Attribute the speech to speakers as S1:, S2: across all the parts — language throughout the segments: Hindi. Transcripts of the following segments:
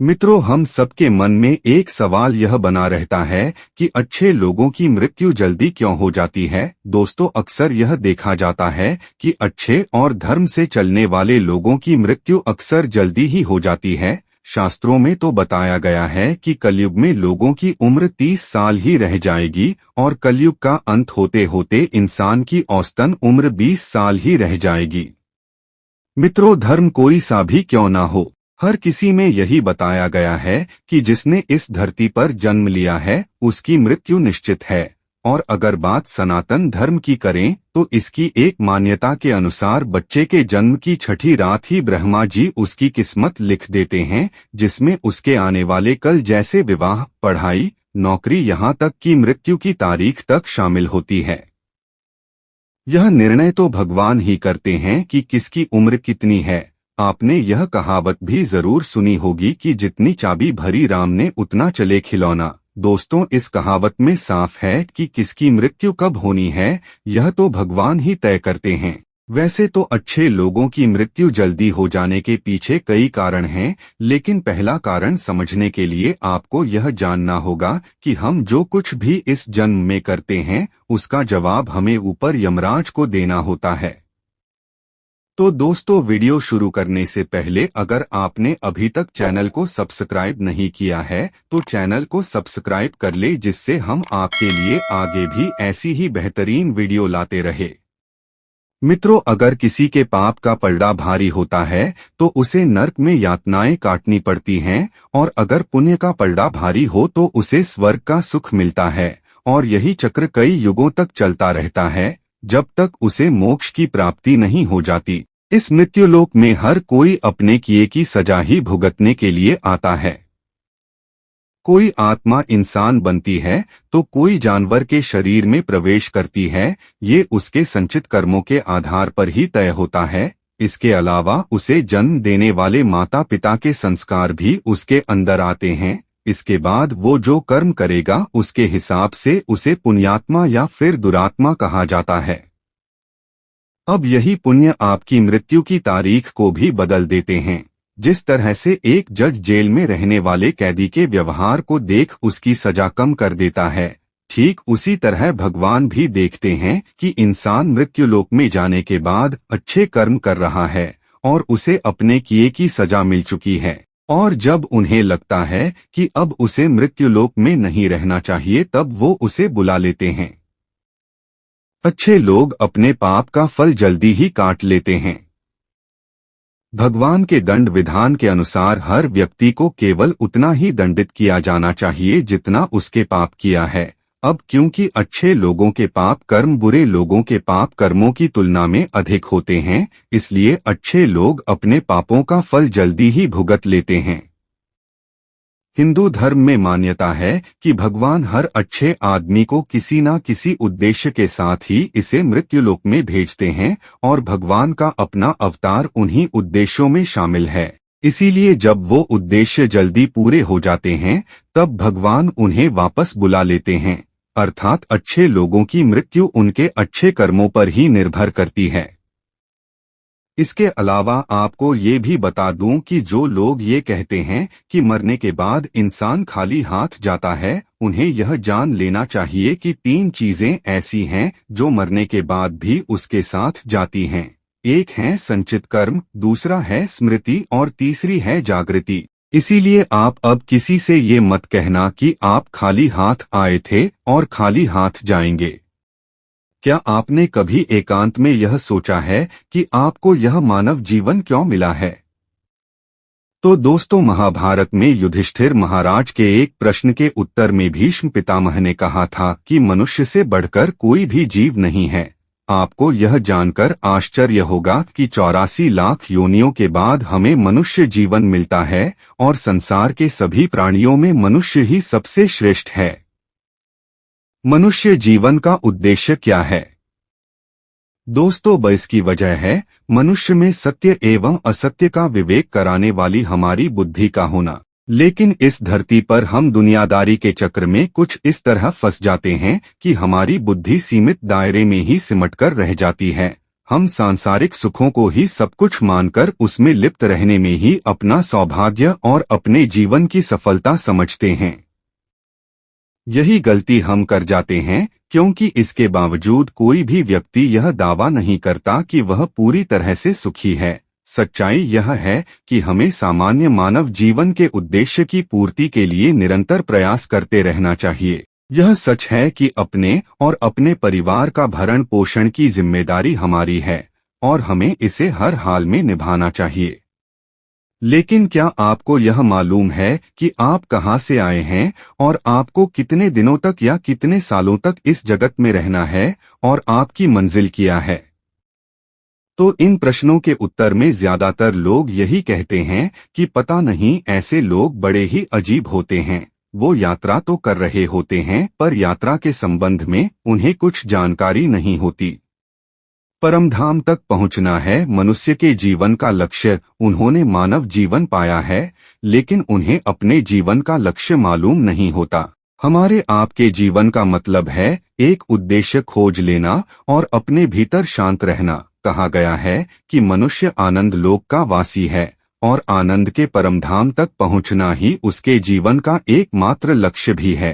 S1: मित्रों, हम सबके मन में एक सवाल यह बना रहता है कि अच्छे लोगों की मृत्यु जल्दी क्यों हो जाती है। दोस्तों, अक्सर यह देखा जाता है कि अच्छे और धर्म से चलने वाले लोगों की मृत्यु अक्सर जल्दी ही हो जाती है। शास्त्रों में तो बताया गया है कि कलयुग में लोगों की उम्र 30 साल ही रह जाएगी और कलयुग का अंत होते होते इंसान की औसतन उम्र 20 साल ही रह जाएगी। मित्रों, धर्म कोई सा भी क्यों ना हो, हर किसी में यही बताया गया है कि जिसने इस धरती पर जन्म लिया है उसकी मृत्यु निश्चित है। और अगर बात सनातन धर्म की करें तो इसकी एक मान्यता के अनुसार बच्चे के जन्म की छठी रात ही ब्रह्मा जी उसकी किस्मत लिख देते हैं, जिसमें उसके आने वाले कल जैसे विवाह, पढ़ाई, नौकरी, यहाँ तक कि मृत्यु की तारीख तक शामिल होती है। यह निर्णय तो भगवान ही करते हैं कि किसकी उम्र कितनी है। आपने यह कहावत भी जरूर सुनी होगी कि जितनी चाबी भरी राम ने उतना चले खिलौना। दोस्तों, इस कहावत में साफ है कि किसकी मृत्यु कब होनी है यह तो भगवान ही तय करते हैं। वैसे तो अच्छे लोगों की मृत्यु जल्दी हो जाने के पीछे कई कारण हैं, लेकिन पहला कारण समझने के लिए आपको यह जानना होगा कि हम जो कुछ भी इस जन्म में करते हैं उसका जवाब हमें ऊपर यमराज को देना होता है। तो दोस्तों, वीडियो शुरू करने से पहले अगर आपने अभी तक चैनल को सब्सक्राइब नहीं किया है तो चैनल को सब्सक्राइब कर ले, जिससे हम आपके लिए आगे भी ऐसी ही बेहतरीन वीडियो लाते रहे। मित्रों, अगर किसी के पाप का पलड़ा भारी होता है तो उसे नरक में यातनाएं काटनी पड़ती हैं, और अगर पुण्य का पलड़ा भारी हो तो उसे स्वर्ग का सुख मिलता है। और यही चक्र कई युगों तक चलता रहता है, जब तक उसे मोक्ष की प्राप्ति नहीं हो जाती। इस मृत्युलोक में हर कोई अपने किए की सजा ही भुगतने के लिए आता है। कोई आत्मा इंसान बनती है तो कोई जानवर के शरीर में प्रवेश करती है। ये उसके संचित कर्मों के आधार पर ही तय होता है। इसके अलावा उसे जन्म देने वाले माता पिता के संस्कार भी उसके अंदर आते हैं। इसके बाद वो जो कर्म करेगा उसके हिसाब से उसे पुण्यात्मा या फिर दुरात्मा कहा जाता है। अब यही पुण्य आपकी मृत्यु की तारीख को भी बदल देते हैं। जिस तरह से एक जज जेल में रहने वाले कैदी के व्यवहार को देख उसकी सजा कम कर देता है, ठीक उसी तरह भगवान भी देखते हैं कि इंसान मृत्युलोक में जाने के बाद अच्छे कर्म कर रहा है और उसे अपने किए की सजा मिल चुकी है। और जब उन्हें लगता है कि अब उसे मृत्युलोक में नहीं रहना चाहिए तब वो उसे बुला लेते हैं। अच्छे लोग अपने पाप का फल जल्दी ही काट लेते हैं। भगवान के दंड विधान के अनुसार हर व्यक्ति को केवल उतना ही दंडित किया जाना चाहिए जितना उसके पाप किया है। अब क्योंकि अच्छे लोगों के पाप कर्म बुरे लोगों के पाप कर्मों की तुलना में अधिक होते हैं, इसलिए अच्छे लोग अपने पापों का फल जल्दी ही भुगत लेते हैं। हिंदू धर्म में मान्यता है कि भगवान हर अच्छे आदमी को किसी न किसी उद्देश्य के साथ ही इसे मृत्युलोक में भेजते हैं, और भगवान का अपना अवतार उन्हीं उद्देश्यों में शामिल है। इसीलिए जब वो उद्देश्य जल्दी पूरे हो जाते हैं तब भगवान उन्हें वापस बुला लेते हैं। अर्थात अच्छे लोगों की मृत्यु उनके अच्छे कर्मों पर ही निर्भर करती है। इसके अलावा आपको ये भी बता दूं कि जो लोग ये कहते हैं कि मरने के बाद इंसान खाली हाथ जाता है, उन्हें यह जान लेना चाहिए कि 3 चीजें ऐसी हैं जो मरने के बाद भी उसके साथ जाती हैं। एक है संचित कर्म, दूसरा है स्मृति और तीसरी है जागृति। इसीलिए आप अब किसी से ये मत कहना कि आप खाली हाथ आए थे और खाली हाथ जाएंगे। क्या आपने कभी एकांत में यह सोचा है कि आपको यह मानव जीवन क्यों मिला है? तो दोस्तों, महाभारत में युधिष्ठिर महाराज के एक प्रश्न के उत्तर में भीष्म पितामह ने कहा था कि मनुष्य से बढ़कर कोई भी जीव नहीं है। आपको यह जानकर आश्चर्य होगा कि 84 लाख योनियों के बाद हमें मनुष्य जीवन मिलता है, और संसार के सभी प्राणियों में मनुष्य ही सबसे श्रेष्ठ है। मनुष्य जीवन का उद्देश्य क्या है? दोस्तों, बस की वजह है मनुष्य में सत्य एवं असत्य का विवेक कराने वाली हमारी बुद्धि का होना। लेकिन इस धरती पर हम दुनियादारी के चक्र में कुछ इस तरह फंस जाते हैं कि हमारी बुद्धि सीमित दायरे में ही सिमटकर रह जाती है। हम सांसारिक सुखों को ही सब कुछ मानकर उसमें लिप्त रहने में ही अपना सौभाग्य और अपने जीवन की सफलता समझते हैं। यही गलती हम कर जाते हैं, क्योंकि इसके बावजूद कोई भी व्यक्ति यह दावा नहीं करता कि वह पूरी तरह से सुखी है। सच्चाई यह है कि हमें सामान्य मानव जीवन के उद्देश्य की पूर्ति के लिए निरंतर प्रयास करते रहना चाहिए। यह सच है कि अपने और अपने परिवार का भरण पोषण की जिम्मेदारी हमारी है और हमें इसे हर हाल में निभाना चाहिए। लेकिन क्या आपको यह मालूम है कि आप कहां से आए हैं और आपको कितने दिनों तक या कितने सालों तक इस जगत में रहना है और आपकी मंजिल क्या है? तो इन प्रश्नों के उत्तर में ज्यादातर लोग यही कहते हैं कि पता नहीं, ऐसे लोग बड़े ही अजीब होते हैं। वो यात्रा तो कर रहे होते हैं पर यात्रा के संबंध में उन्हें कुछ जानकारी नहीं होती। परमधाम तक पहुंचना है मनुष्य के जीवन का लक्ष्य। उन्होंने मानव जीवन पाया है, लेकिन उन्हें अपने जीवन का लक्ष्य मालूम नहीं होता। हमारे आपके जीवन का मतलब है एक उद्देश्य खोज लेना और अपने भीतर शांत रहना। कहा गया है कि मनुष्य आनंद लोक का वासी है और आनंद के परमधाम तक पहुंचना ही उसके जीवन का एकमात्र लक्ष्य भी है।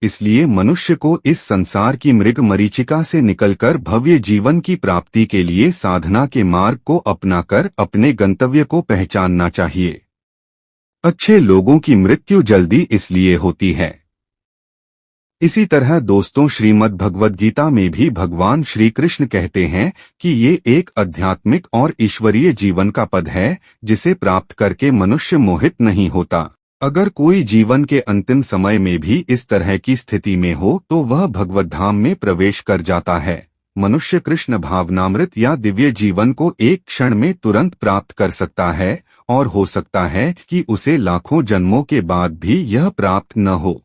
S1: इसलिए मनुष्य को इस संसार की मृग मरीचिका से निकलकर भव्य जीवन की प्राप्ति के लिए साधना के मार्ग को अपनाकर अपने गंतव्य को पहचानना चाहिए। अच्छे लोगों की मृत्यु जल्दी इसलिए होती है। इसी तरह दोस्तों, श्रीमद् भगवद गीता में भी भगवान श्री कृष्ण कहते हैं कि ये एक आध्यात्मिक और ईश्वरीय जीवन का पद है जिसे प्राप्त करके मनुष्य मोहित नहीं होता। अगर कोई जीवन के अंतिम समय में भी इस तरह की स्थिति में हो तो वह भगवत धाम में प्रवेश कर जाता है। मनुष्य कृष्ण भावनामृत या दिव्य जीवन को एक क्षण में तुरंत प्राप्त कर सकता है और हो सकता है कि उसे लाखों जन्मों के बाद भी यह प्राप्त न हो।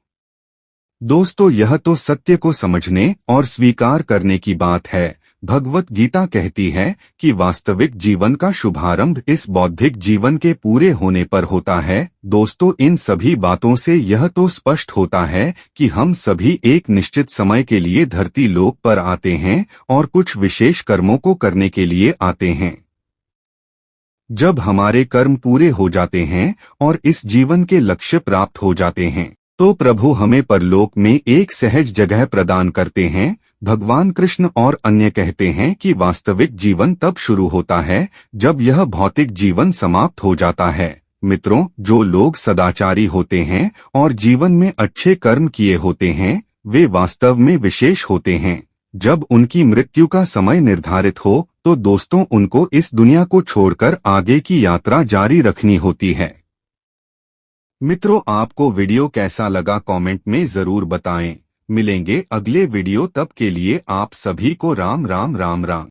S1: दोस्तों, यह तो सत्य को समझने और स्वीकार करने की बात है। भगवत गीता कहती है कि वास्तविक जीवन का शुभारंभ इस बौद्धिक जीवन के पूरे होने पर होता है। दोस्तों, इन सभी बातों से यह तो स्पष्ट होता है कि हम सभी एक निश्चित समय के लिए धरती लोक पर आते हैं और कुछ विशेष कर्मों को करने के लिए आते हैं। जब हमारे कर्म पूरे हो जाते हैं और इस जीवन के लक्ष्य प्राप्त हो जाते हैं तो प्रभु हमें परलोक में एक सहज जगह प्रदान करते हैं। भगवान कृष्ण और अन्य कहते हैं कि वास्तविक जीवन तब शुरू होता है जब यह भौतिक जीवन समाप्त हो जाता है। मित्रों, जो लोग सदाचारी होते हैं और जीवन में अच्छे कर्म किए होते हैं वे वास्तव में विशेष होते हैं। जब उनकी मृत्यु का समय निर्धारित हो तो दोस्तों, उनको इस दुनिया को छोड़कर आगे की यात्रा जारी रखनी होती है। मित्रों, आपको वीडियो कैसा लगा कमेंट में जरूर बताएं। मिलेंगे अगले वीडियो, तब के लिए आप सभी को राम राम राम राम।